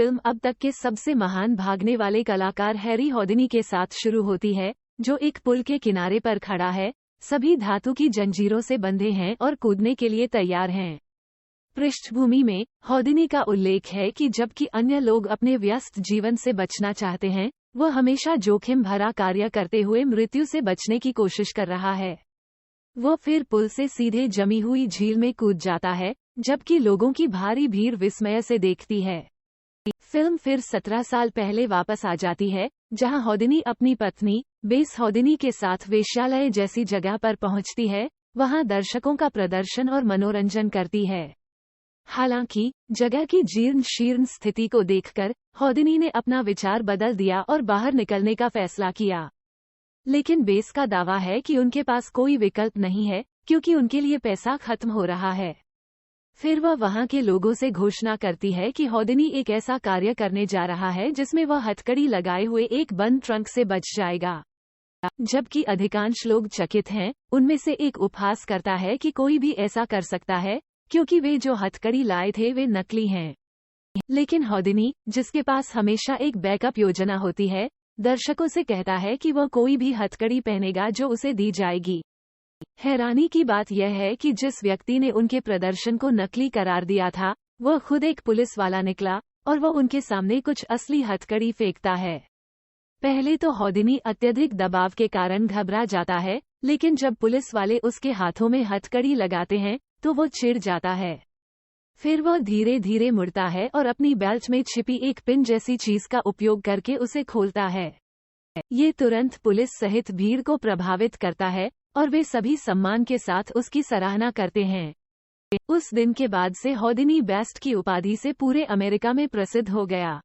Film अब तक के सबसे महान भागने वाले कलाकार हैरी हॉडिनी के साथ शुरू होती है, जो एक पुल के किनारे पर खड़ा है, सभी धातु की जंजीरों से बंधे हैं और कूदने के लिए तैयार हैं। पृष्ठभूमि में हॉडिनी का उल्लेख है कि जबकि अन्य लोग अपने व्यस्त जीवन से बचना चाहते हैं, वह हमेशा जोखिम भरा कार्य करते हुए मृत्यु से बचने की कोशिश कर रहा है। वो फिर पुल से सीधे जमी हुई झील में कूद जाता है, जबकि लोगों की भारी भीड़ विस्मय से देखती है। फिल्म फिर 17 साल पहले वापस आ जाती है, जहां हॉडिनी अपनी पत्नी बेस हॉडिनी के साथ वेश्यालय जैसी जगह पर पहुंचती है, वहां दर्शकों का प्रदर्शन और मनोरंजन करती है। हालांकि जगह की जीर्ण शीर्ण स्थिति को देखकर हॉडिनी ने अपना विचार बदल दिया और बाहर निकलने का फैसला किया। लेकिन बेस का दावा है कि उनके पास कोई विकल्प नहीं है, क्योंकि उनके लिए पैसा खत्म हो रहा है। फिर वह वहां के लोगों से घोषणा करती है कि हॉडिनी एक ऐसा कार्य करने जा रहा है जिसमें वह हथकड़ी लगाए हुए एक बंद ट्रंक से बच जाएगा। जबकि अधिकांश लोग चकित हैं, उनमें से एक उपहास करता है कि कोई भी ऐसा कर सकता है, क्योंकि वे जो हथकड़ी लाए थे वे नकली हैं। लेकिन हॉडिनी, जिसके पास हमेशा एक बैकअप योजना होती है, दर्शकों से कहता है कि वह कोई भी हथकड़ी पहनेगा जो उसे दी जाएगी। हैरानी की बात यह है कि जिस व्यक्ति ने उनके प्रदर्शन को नकली करार दिया था, वह खुद एक पुलिस वाला निकला, और वह उनके सामने कुछ असली हथकड़ी फेंकता है। पहले तो हॉडिनी अत्यधिक दबाव के कारण घबरा जाता है, लेकिन जब पुलिस वाले उसके हाथों में हथकड़ी लगाते हैं, तो वो चिढ़ जाता है। फिर वह धीरे धीरे मुड़ता है और अपनी बेल्ट में छिपी एक पिन जैसी चीज का उपयोग करके उसे खोलता है। ये तुरंत पुलिस सहित भीड़ को प्रभावित करता है, और वे सभी सम्मान के साथ उसकी सराहना करते हैं। उस दिन के बाद से हॉडिनी बेस्ट की उपाधि से पूरे अमेरिका में प्रसिद्ध हो गया।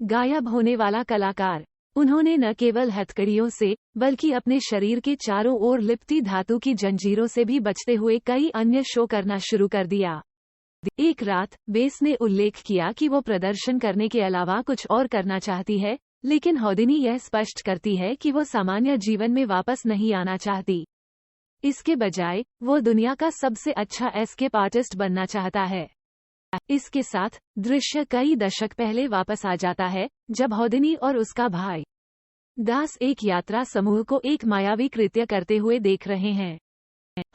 गायब होने वाला कलाकार। उन्होंने न केवल हथकड़ियों से, बल्कि अपने शरीर के चारों ओर लिपटी धातु की जंजीरों से भी बचते हुए कई अन्य शो करना शुरू कर दिया। एक रात बेस ने उल्लेख किया कि वो प्रदर्शन करने के अलावा कुछ और करना चाहती है, लेकिन हॉडिनी यह स्पष्ट करती है कि वो सामान्य जीवन में वापस नहीं आना चाहती। इसके बजाय वो दुनिया का सबसे अच्छा एस्केप आर्टिस्ट बनना चाहता है। इसके साथ दृश्य कई दशक पहले वापस आ जाता है, जब हॉडिनी और उसका भाई दास एक यात्रा समूह को एक मायावी कृत्य करते हुए देख रहे हैं।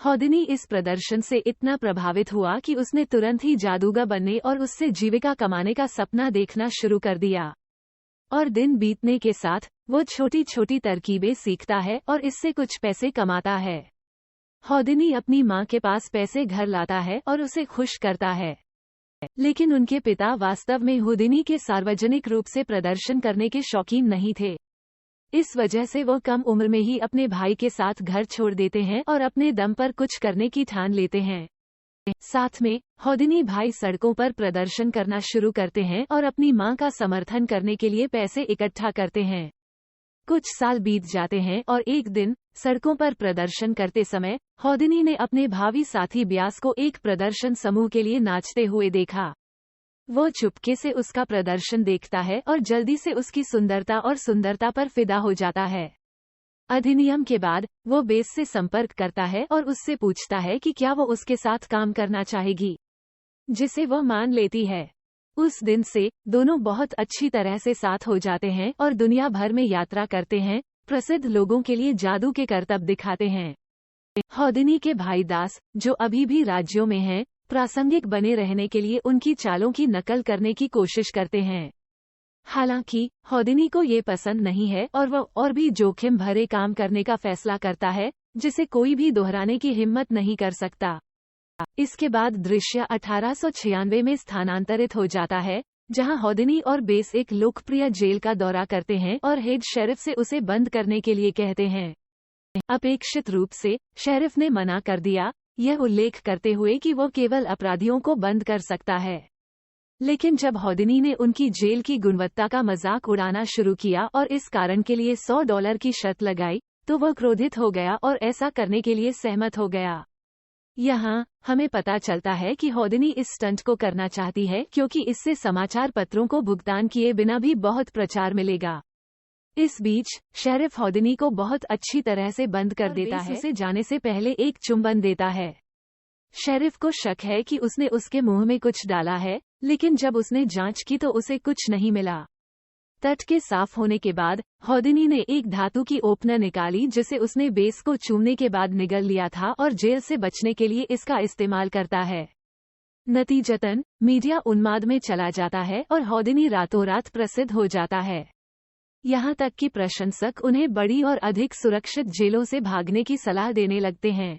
हॉडिनी इस प्रदर्शन से इतना प्रभावित हुआ कि उसने तुरंत ही जादूगर बनने और उससे जीविका कमाने का सपना देखना शुरू कर दिया। और दिन बीतने के साथ वो छोटी छोटी तरकीबें सीखता है और इससे कुछ पैसे कमाता है। हॉडिनी अपनी माँ के पास पैसे घर लाता है और उसे खुश करता है। लेकिन उनके पिता वास्तव में हॉडिनी के सार्वजनिक रूप से प्रदर्शन करने के शौकीन नहीं थे। इस वजह से वो कम उम्र में ही अपने भाई के साथ घर छोड़ देते हैं और अपने दम पर कुछ करने की ठान लेते हैं। साथ में हॉडिनी भाई सड़कों पर प्रदर्शन करना शुरू करते हैं और अपनी मां का समर्थन करने के लिए पैसे इकट्ठा करते हैं। कुछ साल बीत जाते हैं और एक दिन सड़कों पर प्रदर्शन करते समय हॉडिनी ने अपने भावी साथी ब्यास को एक प्रदर्शन समूह के लिए नाचते हुए देखा। वो चुपके से उसका प्रदर्शन देखता है और जल्दी से उसकी सुंदरता पर फिदा हो जाता है। अधिनियम के बाद वो बेस से संपर्क करता है और उससे पूछता है कि क्या वो उसके साथ काम करना चाहेगी, जिसे वो मान लेती है। उस दिन से दोनों बहुत अच्छी तरह से साथ हो जाते हैं और दुनिया भर में यात्रा करते हैं, प्रसिद्ध लोगों के लिए जादू के करतब दिखाते हैं। हॉडिनी के भाई दास, जो अभी भी राज्यों में हैं, प्रासंगिक बने रहने के लिए उनकी चालों की नकल करने की कोशिश करते हैं। हालांकि हॉडिनी को ये पसंद नहीं है और वह और भी जोखिम भरे काम करने का फैसला करता है, जिसे कोई भी दोहराने की हिम्मत नहीं कर सकता। इसके बाद दृश्य 1896 में स्थानांतरित हो जाता है, जहां हॉडिनी और बेस एक लोकप्रिय जेल का दौरा करते हैं और हेड शेरिफ से उसे बंद करने के लिए कहते हैं। अपेक्षित रूप से शेरिफ ने मना कर दिया, यह उल्लेख करते हुए कि वो केवल अपराधियों को बंद कर सकता है। लेकिन जब हॉडिनी ने उनकी जेल की गुणवत्ता का मजाक उड़ाना शुरू किया और इस कारण के लिए $100 की शर्त लगाई, तो वह क्रोधित हो गया और ऐसा करने के लिए सहमत हो गया। यहाँ हमें पता चलता है कि हॉडिनी इस स्टंट को करना चाहती है क्योंकि इससे समाचार पत्रों को भुगतान किए बिना भी बहुत प्रचार मिलेगा। इस बीच शेरिफ हॉडिनी को बहुत अच्छी तरह से बंद कर देता है, उसे जाने से पहले एक चुंबन देता है। शेरिफ को शक है कि उसने उसके मुंह में कुछ डाला है, लेकिन जब उसने जांच की तो उसे कुछ नहीं मिला। तट के साफ होने के बाद हौदिनी ने एक धातु की ओपनर निकाली जिसे उसने बेस को चूमने के बाद निगल लिया था और जेल से बचने के लिए इसका इस्तेमाल करता है। नतीजतन मीडिया उन्माद में चला जाता है और हौदिनी रातों रात प्रसिद्ध हो जाता है। यहाँ तक कि प्रशंसक उन्हें बड़ी और अधिक सुरक्षित जेलों से भागने की सलाह देने लगते हैं।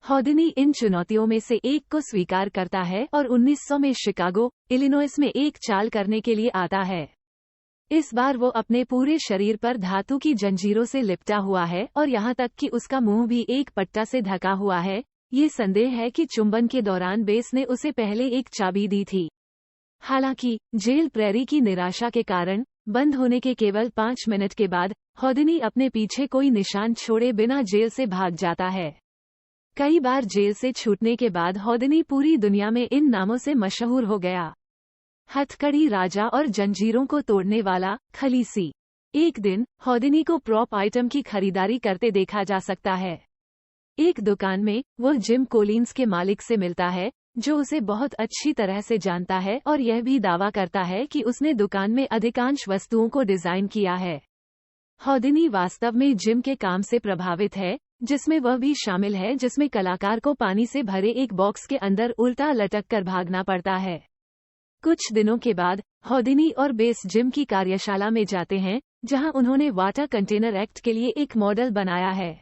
हौदिनी इन चुनौतियों में से एक को स्वीकार करता है और 1900 में शिकागो, इलिनॉइस में एक चाल करने के लिए आता है। इस बार वो अपने पूरे शरीर पर धातु की जंजीरों से लिपटा हुआ है और यहाँ तक कि उसका मुंह भी एक पट्टा से ढका हुआ है। ये संदेह है कि चुंबन के दौरान बेस ने उसे पहले एक चाबी दी थी। हालांकि जेल प्रेरी की निराशा के कारण बंद होने के केवल 5 मिनट के बाद हौदिनी अपने पीछे कोई निशान छोड़े बिना जेल से भाग जाता है। कई बार जेल से छूटने के बाद हौदिनी पूरी दुनिया में इन नामों से मशहूर हो गया। हथकड़ी राजा और जंजीरों को तोड़ने वाला, खलीसी। एक दिन हौदिनी को प्रॉप आइटम की खरीदारी करते देखा जा सकता है। एक दुकान में वह जिम कोलिन्स के मालिक से मिलता है, जो उसे बहुत अच्छी तरह से जानता है और यह भी दावा करता है कि उसने दुकान में अधिकांश वस्तुओं को डिजाइन किया है। हौदिनी वास्तव में जिम के काम से प्रभावित है, जिसमें वह भी शामिल है, जिसमें कलाकार को पानी से भरे एक बॉक्स के अंदर उल्टा लटक कर भागना पड़ता है। कुछ दिनों के बाद हौदिनी और बेस जिम की कार्यशाला में जाते हैं, जहां उन्होंने वाटर कंटेनर एक्ट के लिए एक मॉडल बनाया है।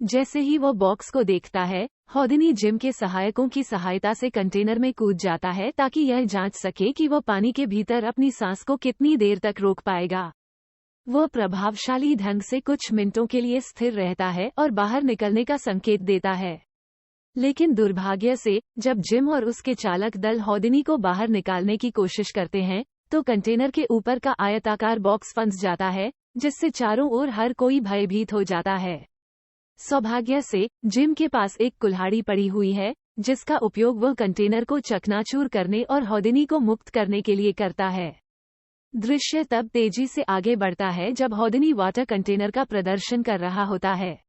जैसे ही वो बॉक्स को देखता है, हौदिनी जिम के सहायकों की सहायता से कंटेनर में कूद जाता है ताकि यह जांच सके कि वो पानी के भीतर अपनी सांस को कितनी देर तक रोक पाएगा। वो प्रभावशाली ढंग से कुछ मिनटों के लिए स्थिर रहता है और बाहर निकलने का संकेत देता है। लेकिन दुर्भाग्य से जब जिम और उसके चालक दल हौदिनी को बाहर निकालने की कोशिश करते हैं, तो कंटेनर के ऊपर का आयताकार बॉक्स फंस जाता है, जिससे चारों ओर हर कोई भयभीत हो जाता है। सौभाग्य से जिम के पास एक कुल्हाड़ी पड़ी हुई है, जिसका उपयोग वह कंटेनर को चकनाचूर करने और हौदिनी को मुक्त करने के लिए करता है। दृश्य तब तेजी से आगे बढ़ता है जब हौदिनी वाटर कंटेनर का प्रदर्शन कर रहा होता है।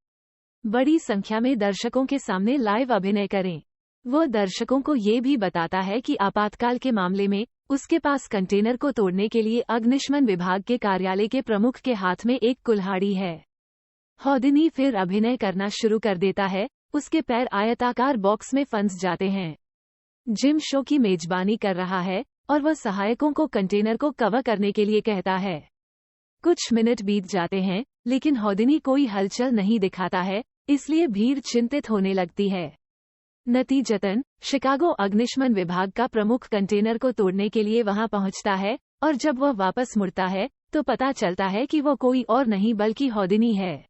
बड़ी संख्या में दर्शकों के सामने लाइव अभिनय करें। वो दर्शकों को ये भी बताता है कि आपातकाल के मामले में उसके पास कंटेनर को तोड़ने के लिए अग्निशमन विभाग के कार्यालय के प्रमुख के हाथ में एक कुल्हाड़ी है। हौदिनी फिर अभिनय करना शुरू कर देता है, उसके पैर आयताकार बॉक्स में फंस जाते हैं। जिम शो की मेजबानी कर रहा है और वह सहायकों को कंटेनर को कवर करने के लिए कहता है। कुछ मिनट बीत जाते हैं, लेकिन हौदिनी कोई हलचल नहीं दिखाता है, इसलिए भीड़ चिंतित होने लगती है। नतीजतन शिकागो अग्निशमन विभाग का प्रमुख कंटेनर को तोड़ने के लिए वहां पहुंचता है और जब वह वापस मुड़ता है तो पता चलता है कि वह कोई और नहीं बल्कि हौदिनी है।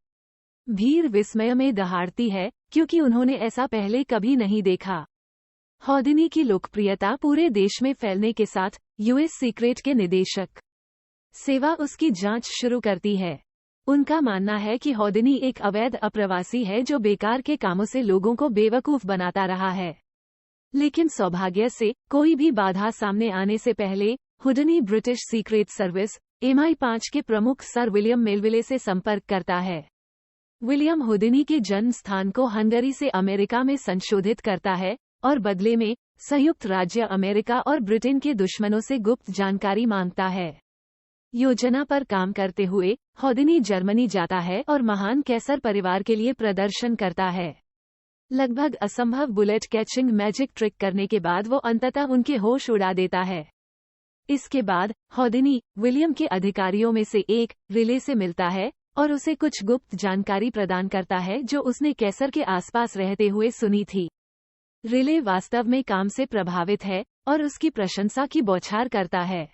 भीड़ विस्मय में दहाड़ती है, क्योंकि उन्होंने ऐसा पहले कभी नहीं देखा। हौदिनी की लोकप्रियता पूरे देश में फैलने के साथ यूएस सीक्रेट के निदेशक सेवा उसकी जांच शुरू करती है। उनका मानना है कि हौदिनी एक अवैध अप्रवासी है जो बेकार के कामों से लोगों को बेवकूफ बनाता रहा है। लेकिन सौभाग्य से कोई भी बाधा सामने आने से पहले हुडनी ब्रिटिश सीक्रेट सर्विस MI5 के प्रमुख सर विलियम मेलविले से संपर्क करता है। विलियम हुडनी के जन्म स्थान को हंगरी से अमेरिका में संशोधित करता है और बदले में संयुक्त राज्य अमेरिका और ब्रिटेन के दुश्मनों से गुप्त जानकारी मांगता है। योजना पर काम करते हुए हौदिनी जर्मनी जाता है और महान कैसर परिवार के लिए प्रदर्शन करता है। लगभग असंभव बुलेट कैचिंग मैजिक ट्रिक करने के बाद वो अंततः उनके होश उड़ा देता है। इसके बाद हौदिनी विलियम के अधिकारियों में से एक रिले से मिलता है और उसे कुछ गुप्त जानकारी प्रदान करता है जो उसने कैसर के आसपास रहते हुए सुनी थी। रिले वास्तव में काम से प्रभावित है और उसकी प्रशंसा की बौछार करता है।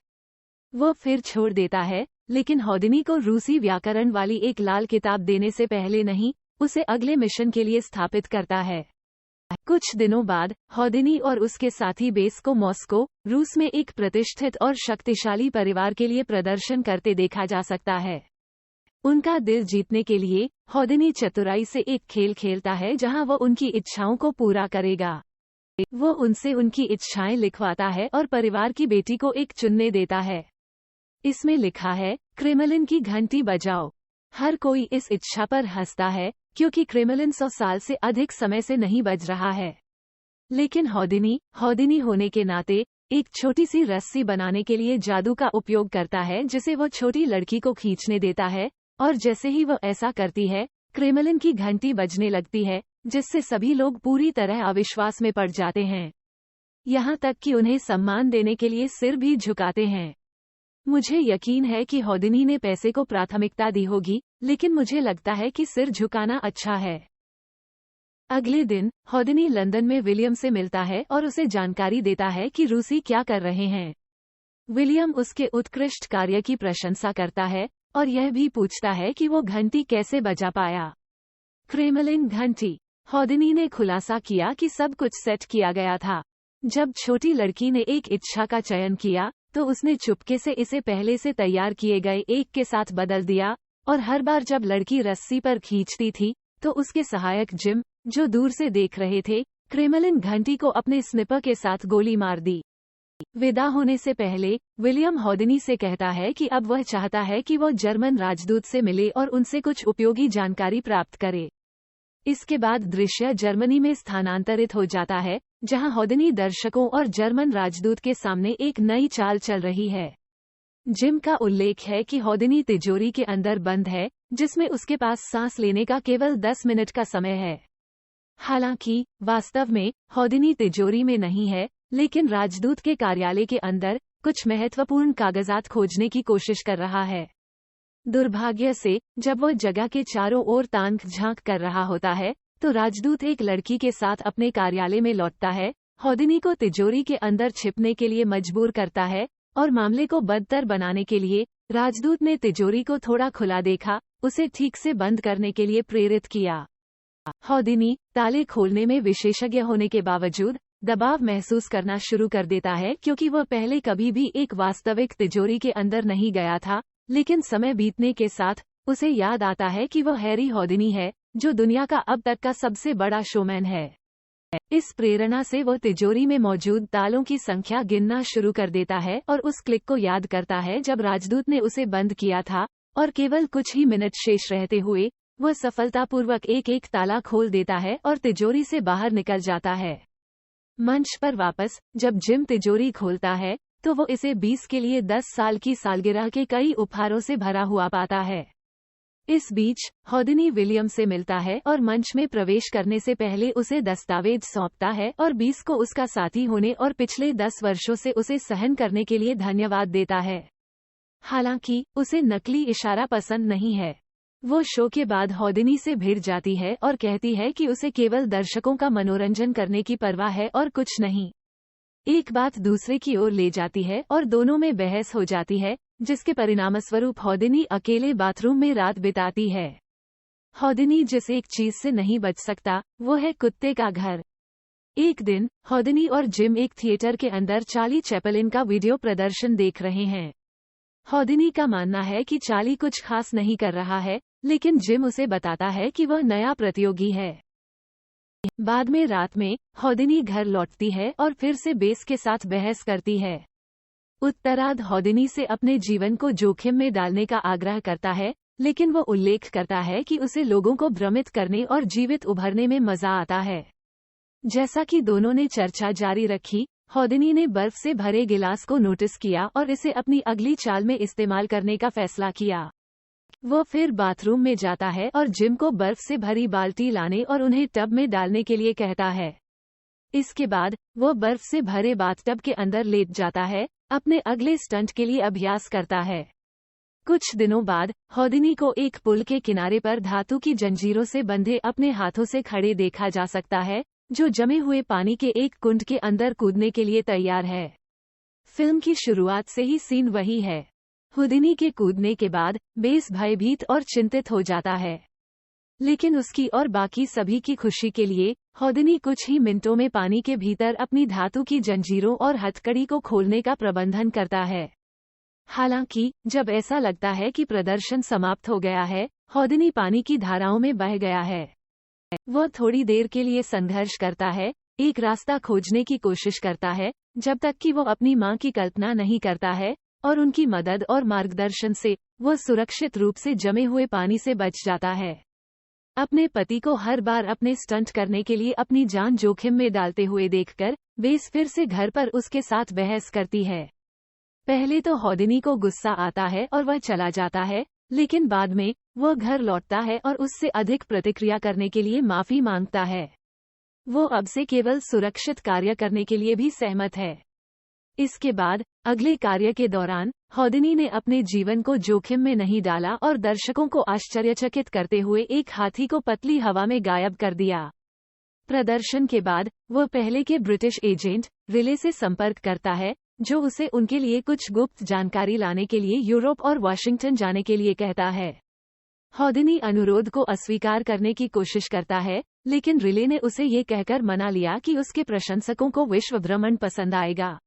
वो फिर छोड़ देता है, लेकिन हौदिनी को रूसी व्याकरण वाली एक लाल किताब देने से पहले नहीं, उसे अगले मिशन के लिए स्थापित करता है। कुछ दिनों बाद हौदिनी और उसके साथी बेस को मॉस्को, रूस में एक प्रतिष्ठित और शक्तिशाली परिवार के लिए प्रदर्शन करते देखा जा सकता है। उनका दिल जीतने के लिए हौदिनी चतुराई से एक खेल खेलता है जहां वो उनकी इच्छाओं को पूरा करेगा। वो उनसे उनकी इच्छाएं लिखवाता है और परिवार की बेटी को एक चुनने देता है। इसमें लिखा है, क्रेमलिन की घंटी बजाओ। हर कोई इस इच्छा पर हंसता है, क्योंकि क्रेमलिन 100 साल से अधिक समय से नहीं बज रहा है। लेकिन हौदिनी होने के नाते एक छोटी सी रस्सी बनाने के लिए जादू का उपयोग करता है जिसे वो छोटी लड़की को खींचने देता है, और जैसे ही वो ऐसा करती है, क्रेमलिन की घंटी बजने लगती है, जिससे सभी लोग पूरी तरह अविश्वास में पड़ जाते हैं। यहाँ तक कि उन्हें सम्मान देने के लिए सिर भी झुकाते हैं। मुझे यकीन है कि हौदिनी ने पैसे को प्राथमिकता दी होगी, लेकिन मुझे लगता है कि सिर झुकाना अच्छा है। अगले दिन हौदिनी लंदन में विलियम से मिलता है और उसे जानकारी देता है कि रूसी क्या कर रहे हैं। विलियम उसके उत्कृष्ट कार्य की प्रशंसा करता है और यह भी पूछता है कि वो घंटी कैसे बजा पाया। क्रेमलिन घंटी। हौदिनी ने खुलासा किया कि सब कुछ सेट किया गया था। जब छोटी लड़की ने एक इच्छा का चयन किया, तो उसने चुपके से इसे पहले से तैयार किए गए एक के साथ बदल दिया, और हर बार जब लड़की रस्सी पर खींचती थी, तो उसके सहायक जिम, जो दूर से देख रहे थे, क्रेमलिन घंटी को अपने स्निपर के साथ गोली मार दी। विदा होने से पहले विलियम हौदिनी से कहता है कि अब वह चाहता है कि वो जर्मन राजदूत से मिले और उनसे कुछ उपयोगी जानकारी प्राप्त करे। इसके बाद दृश्य जर्मनी में स्थानांतरित हो जाता है, जहां हौदिनी दर्शकों और जर्मन राजदूत के सामने एक नई चाल चल रही है। जिम का उल्लेख है कि हौदिनी तिजोरी के अंदर बंद है, जिसमें उसके पास सांस लेने का केवल 10 मिनट का समय है। हालांकि वास्तव में हौदिनी तिजोरी में नहीं है, लेकिन राजदूत के कार्यालय के अंदर कुछ महत्वपूर्ण कागजात खोजने की कोशिश कर रहा है। दुर्भाग्य से जब वो जगह के चारों ओर ताक झांक कर रहा होता है, तो राजदूत एक लड़की के साथ अपने कार्यालय में लौटता है, हौदिनी को तिजोरी के अंदर छिपने के लिए मजबूर करता है, और मामले को बदतर बनाने के लिए राजदूत ने तिजोरी को थोड़ा खुला देखा, उसे ठीक से बंद करने के लिए प्रेरित किया। हौदिनी ताले खोलने में विशेषज्ञ होने के बावजूद दबाव महसूस करना शुरू कर देता है, क्योंकि वह पहले कभी भी एक वास्तविक तिजोरी के अंदर नहीं गया था, लेकिन समय बीतने के साथ उसे याद आता है कि वह हैरी हौदिनी है, जो दुनिया का अब तक का सबसे बड़ा शोमैन है। इस प्रेरणा से वो तिजोरी में मौजूद तालों की संख्या गिनना शुरू कर देता है और उस क्लिक को याद करता है जब राजदूत ने उसे बंद किया था, और केवल कुछ ही मिनट शेष रहते हुए वह सफलतापूर्वक एक एक ताला खोल देता है और तिजोरी से बाहर निकल जाता है। मंच पर वापस जब जिम तिजोरी खोलता है, तो वो इसे 20 के लिए 10 साल की सालगिरह के कई उपहारों से भरा हुआ पाता है। इस बीच हौदिनी विलियम से मिलता है और मंच में प्रवेश करने से पहले उसे दस्तावेज सौंपता है और 20 को उसका साथी होने और पिछले 10 वर्षों से उसे सहन करने के लिए धन्यवाद देता है। हालांकि उसे नकली इशारा पसंद नहीं है। वो शो के बाद हौदिनी से भिड़ जाती है और कहती है कि उसे केवल दर्शकों का मनोरंजन करने की परवाह है और कुछ नहीं। एक बात दूसरे की ओर ले जाती है और दोनों में बहस हो जाती है, जिसके परिणामस्वरूप हौदिनी अकेले बाथरूम में रात बिताती है। हौदिनी जिस एक चीज से नहीं बच सकता, वो है कुत्ते का घर। एक दिन हौदिनी और जिम एक थिएटर के अंदर चार्ली चैपलिन का वीडियो प्रदर्शन देख रहे हैं। हौदिनी का मानना है कि चार्ली कुछ खास नहीं कर रहा है, लेकिन जिम उसे बताता है कि वह नया प्रतियोगी है। बाद में रात में हौदिनी घर लौटती है और फिर से बेस के साथ बहस करती है। उत्तरार्ध हौदिनी से अपने जीवन को जोखिम में डालने का आग्रह करता है, लेकिन वो उल्लेख करता है कि उसे लोगों को भ्रमित करने और जीवित उभरने में मजा आता है। जैसा कि दोनों ने चर्चा जारी रखी, हौदिनी ने बर्फ से भरे गिलास को नोटिस किया और इसे अपनी अगली चाल में इस्तेमाल करने का फैसला किया। वो फिर बाथरूम में जाता है और जिम को बर्फ से भरी बाल्टी लाने और उन्हें टब में डालने के लिए कहता है। इसके बाद वो बर्फ से भरे बाथटब के अंदर लेट जाता है, अपने अगले स्टंट के लिए अभ्यास करता है। कुछ दिनों बाद हौदिनी को एक पुल के किनारे पर धातु की जंजीरों से बंधे अपने हाथों से खड़े देखा जा सकता है, जो जमे हुए पानी के एक कुंड के अंदर कूदने के लिए तैयार है। फिल्म की शुरुआत से ही सीन वही है। हौदिनी के कूदने के बाद बेस भयभीत और चिंतित हो जाता है, लेकिन उसकी और बाकी सभी की खुशी के लिए हौदिनी कुछ ही मिनटों में पानी के भीतर अपनी धातु की जंजीरों और हथकड़ी को खोलने का प्रबंधन करता है। हालांकि जब ऐसा लगता है कि प्रदर्शन समाप्त हो गया है, हौदिनी पानी की धाराओं में बह गया है। वह थोड़ी देर के लिए संघर्ष करता है, एक रास्ता खोजने की कोशिश करता है, जब तक कि वो अपनी मां की कल्पना नहीं करता है, और उनकी मदद और मार्गदर्शन से वो सुरक्षित रूप से जमे हुए पानी से बच जाता है। अपने पति को हर बार अपने स्टंट करने के लिए अपनी जान जोखिम में डालते हुए देखकर बेस फिर से घर पर उसके साथ बहस करती है। पहले तो हौदिनी को गुस्सा आता है और वह चला जाता है, लेकिन बाद में वह घर लौटता है और उससे अधिक प्रतिक्रिया करने के लिए माफी मांगता है। वो अब से केवल सुरक्षित कार्य करने के लिए भी सहमत है। इसके बाद अगले कार्य के दौरान हौदिनी ने अपने जीवन को जोखिम में नहीं डाला और दर्शकों को आश्चर्यचकित करते हुए एक हाथी को पतली हवा में गायब कर दिया। प्रदर्शन के बाद वह पहले के ब्रिटिश एजेंट रिले से संपर्क करता है, जो उसे उनके लिए कुछ गुप्त जानकारी लाने के लिए यूरोप और वाशिंगटन जाने के लिए कहता है। हौदिनी अनुरोध को अस्वीकार करने की कोशिश करता है, लेकिन रिले ने उसे ये कहकर मना लिया कि उसके प्रशंसकों को विश्व भ्रमण पसंद आएगा।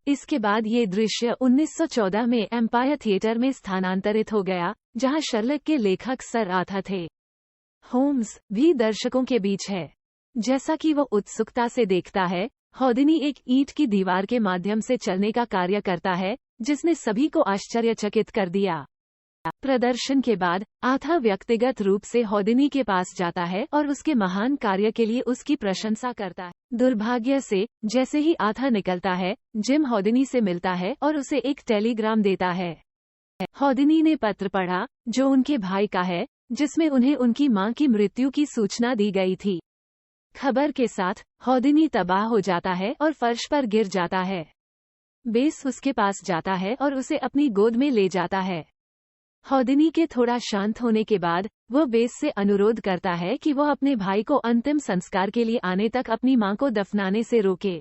इसके बाद ये दृश्य 1914 में एम्पायर थिएटर में स्थानांतरित हो गया, जहां शर्लक के लेखक सर आर्थर थे। होम्स भी दर्शकों के बीच है। जैसा कि वो उत्सुकता से देखता है, हौदिनी एक ईंट की दीवार के माध्यम से चलने का कार्य करता है, जिसने सभी को आश्चर्यचकित कर दिया। प्रदर्शन के बाद आर्थर व्यक्तिगत रूप से हौदिनी के पास जाता है और उसके महान कार्य के लिए उसकी प्रशंसा करता है। दुर्भाग्य से जैसे ही आर्थर निकलता है, जिम हौदिनी से मिलता है और उसे एक टेलीग्राम देता है। हौदिनी ने पत्र पढ़ा, जो उनके भाई का है, जिसमें उन्हें उनकी मां की मृत्यु की सूचना दी गई थी। खबर के साथ हौदिनी तबाह हो जाता है और फर्श पर गिर जाता है। बेस उसके पास जाता है और उसे अपनी गोद में ले जाता है। हौदिनी के थोड़ा शांत होने के बाद वह बेस से अनुरोध करता है कि वह अपने भाई को अंतिम संस्कार के लिए आने तक अपनी मां को दफनाने से रोके।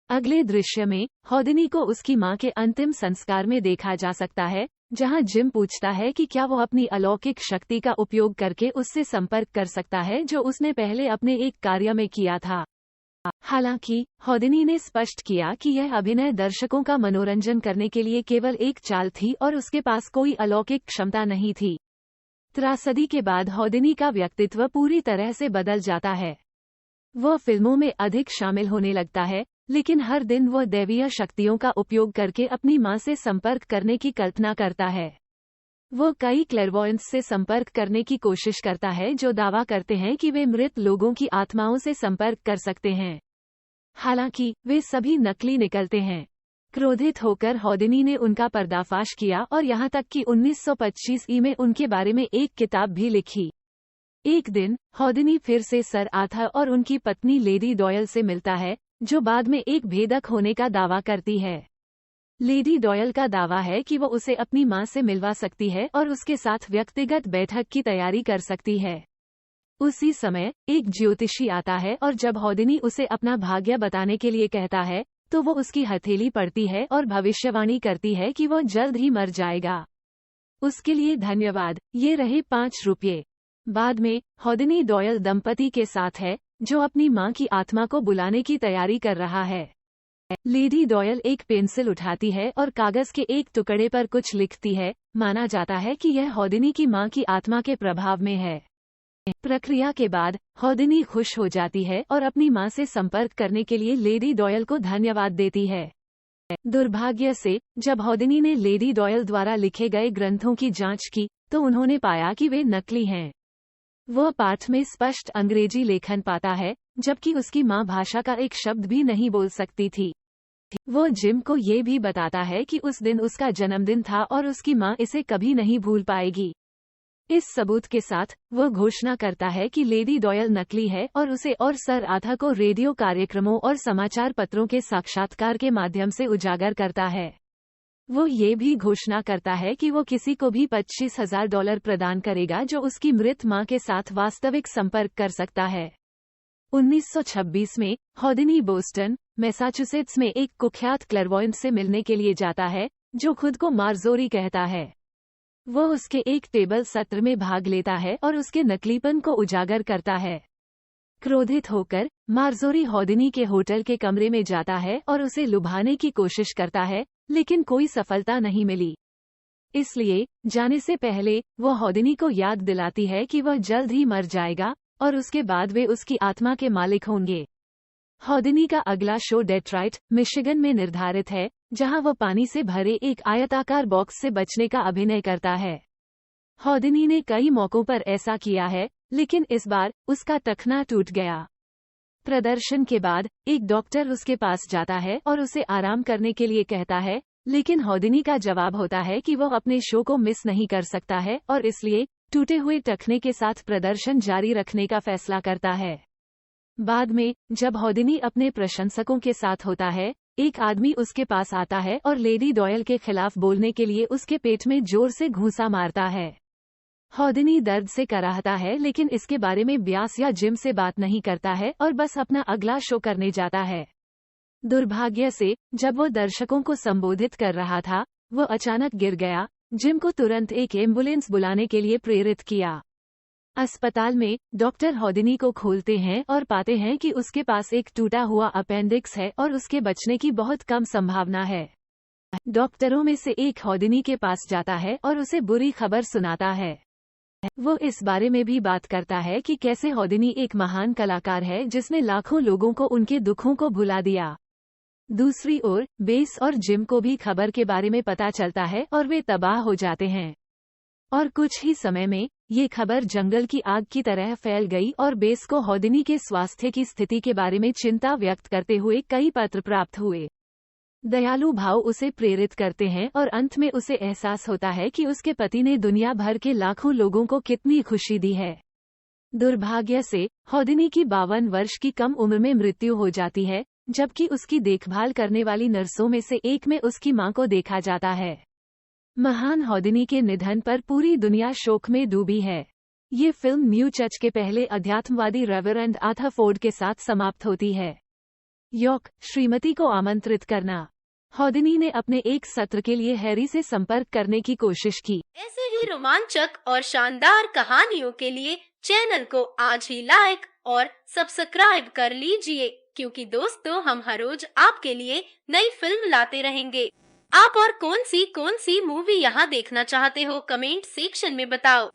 अगले दृश्य में हौदिनी को उसकी मां के अंतिम संस्कार में देखा जा सकता है, जहां जिम पूछता है कि क्या वह अपनी अलौकिक शक्ति का उपयोग करके उससे संपर्क कर सकता है, जो उसने पहले अपने एक कार्य में किया था। हालांकि हौदिनी ने स्पष्ट किया कि यह अभिनय दर्शकों का मनोरंजन करने के लिए केवल एक चाल थी और उसके पास कोई अलौकिक क्षमता नहीं थी। त्रासदी के बाद हौदिनी का व्यक्तित्व पूरी तरह से बदल जाता है। वह फिल्मों में अधिक शामिल होने लगता है, लेकिन हर दिन वह दैवीय शक्तियों का उपयोग करके अपनी मां से संपर्क करने की कल्पना करता है। वो कई क्लेरवॉयंट्स से संपर्क करने की कोशिश करता है, जो दावा करते हैं कि वे मृत लोगों की आत्माओं से संपर्क कर सकते हैं। हालांकि वे सभी नकली निकलते हैं। क्रोधित होकर हौदिनी ने उनका पर्दाफाश किया और यहाँ तक कि 1925 में उनके बारे में एक किताब भी लिखी। एक दिन हौदिनी फिर से सर आर्थर और उनकी पत्नी लेडी डॉयल से मिलता है, जो बाद में एक भेदक होने का दावा करती है। लेडी डॉयल का दावा है कि वो उसे अपनी मां से मिलवा सकती है और उसके साथ व्यक्तिगत बैठक की तैयारी कर सकती है। उसी समय एक ज्योतिषी आता है और जब हौदिनी उसे अपना भाग्य बताने के लिए कहता है, तो वो उसकी हथेली पड़ती है और भविष्यवाणी करती है कि वो जल्द ही मर जाएगा। उसके लिए धन्यवाद, ये रहे 5 रुपये। बाद में हौदिनी डॉयल दंपति के साथ है, जो अपनी मां की आत्मा को बुलाने की तैयारी कर रहा है। लेडी डॉयल एक पेंसिल उठाती है और कागज के एक टुकड़े पर कुछ लिखती है। माना जाता है कि यह हौदिनी की मां की आत्मा के प्रभाव में है। प्रक्रिया के बाद हौदिनी खुश हो जाती है और अपनी मां से संपर्क करने के लिए लेडी डॉयल को धन्यवाद देती है। दुर्भाग्य से जब हौदिनी ने लेडी डॉयल द्वारा लिखे गए ग्रंथों की जांच की, तो उन्होंने पाया कि वे नकली हैं। वह पाठ में स्पष्ट अंग्रेजी लेखन पाता है, जबकि उसकी मां भाषा का एक शब्द भी नहीं बोल सकती थी। वो जिम को ये भी बताता है कि उस दिन उसका जन्मदिन था और उसकी मां इसे कभी नहीं भूल पाएगी। इस सबूत के साथ वो घोषणा करता है कि लेडी डॉयल नकली है और उसे और सर आर्थर को रेडियो कार्यक्रमों और समाचार पत्रों के साक्षात्कार के माध्यम से उजागर करता है। वो ये भी घोषणा करता है कि वो किसी को भी $25,000 प्रदान करेगा जो उसकी मृत मां के साथ वास्तविक संपर्क कर सकता है। 1926 में हौदिनी बोस्टन, मैसाचुसेट्स में एक कुख्यात क्लेरवॉयंट से मिलने के लिए जाता है, जो खुद को मार्जोरी कहता है। वो उसके एक टेबल सत्र में भाग लेता है और उसके नकलीपन को उजागर करता है। क्रोधित होकर मार्जोरी हौदिनी के होटल के कमरे में जाता है और उसे लुभाने की कोशिश करता है, लेकिन कोई सफलता नहीं मिली। इसलिए जाने से पहले वो हौदिनी को याद दिलाती है कि वह जल्द ही मर जाएगा और उसके बाद वे उसकी आत्मा के मालिक होंगे। हौदिनी का अगला शो डेट्रॉइट, मिशिगन में निर्धारित है, जहां वह पानी से भरे एक आयताकार बॉक्स से बचने का अभिनय करता है। हॉदिनी ने कई मौकों पर ऐसा किया है, लेकिन इस बार उसका टखना टूट गया। प्रदर्शन के बाद एक डॉक्टर उसके पास जाता है और उसे आराम करने के लिए कहता है, लेकिन हॉदिनी का जवाब होता है कि वह अपने शो को मिस नहीं कर सकता है और इसलिए टूटे हुए टखने के साथ प्रदर्शन जारी रखने का फैसला करता है। बाद में जब हॉदिनी अपने प्रशंसकों के साथ होता है, एक आदमी उसके पास आता है और लेडी डॉयल के खिलाफ बोलने के लिए उसके पेट में जोर से घूंसा मारता है। हॉदिनी दर्द से कराहता है, लेकिन इसके बारे में ब्यास या जिम से बात नहीं करता है और बस अपना अगला शो करने जाता है। दुर्भाग्य से जब वो दर्शकों को संबोधित कर रहा था, वो अचानक गिर गया। जिम को तुरंत एक एम्बुलेंस बुलाने के लिए प्रेरित किया। अस्पताल में डॉक्टर हॉदिनी को खोलते हैं और पाते हैं कि उसके पास एक टूटा हुआ अपेंडिक्स है और उसके बचने की बहुत कम संभावना है। डॉक्टरों में से एक हॉदिनी के पास जाता है और उसे बुरी खबर सुनाता है। वो इस बारे में भी बात करता है कि कैसे हॉदिनी एक महान कलाकार है जिसने लाखों लोगों को उनके दुखों को भुला दिया। दूसरी ओर बेस और जिम को भी खबर के बारे में पता चलता है और वे तबाह हो जाते हैं। और कुछ ही समय में ये खबर जंगल की आग की तरह फैल गई और बेस को हॉदिनी के स्वास्थ्य की स्थिति के बारे में चिंता व्यक्त करते हुए कई पत्र प्राप्त हुए। दयालु भाव उसे प्रेरित करते हैं और अंत में उसे एहसास होता है कि उसके पति ने दुनिया भर के लाखों लोगों को कितनी खुशी दी है। दुर्भाग्य से हॉदिनी की 52 वर्ष की कम उम्र में मृत्यु हो जाती है, जबकि उसकी देखभाल करने वाली नर्सों में से एक में उसकी मां को देखा जाता है। महान हॉदिनी के निधन पर पूरी दुनिया शोक में डूबी है। ये फिल्म न्यू चर्च के पहले अध्यात्मवादी रेवरेंड आर्थर फोर्ड के साथ समाप्त होती है। यॉर्क, श्रीमती को आमंत्रित करना। हॉदिनी ने अपने एक सत्र के लिए हैरी से संपर्क करने की कोशिश की। ऐसे ही रोमांचक और शानदार कहानियों के लिए चैनल को आज ही लाइक और सब्सक्राइब कर लीजिए, क्योंकि दोस्तों हम हर रोज आपके लिए नई फिल्म लाते रहेंगे। आप और कौन सी मूवी यहाँ देखना चाहते हो, कमेंट सेक्शन में बताओ।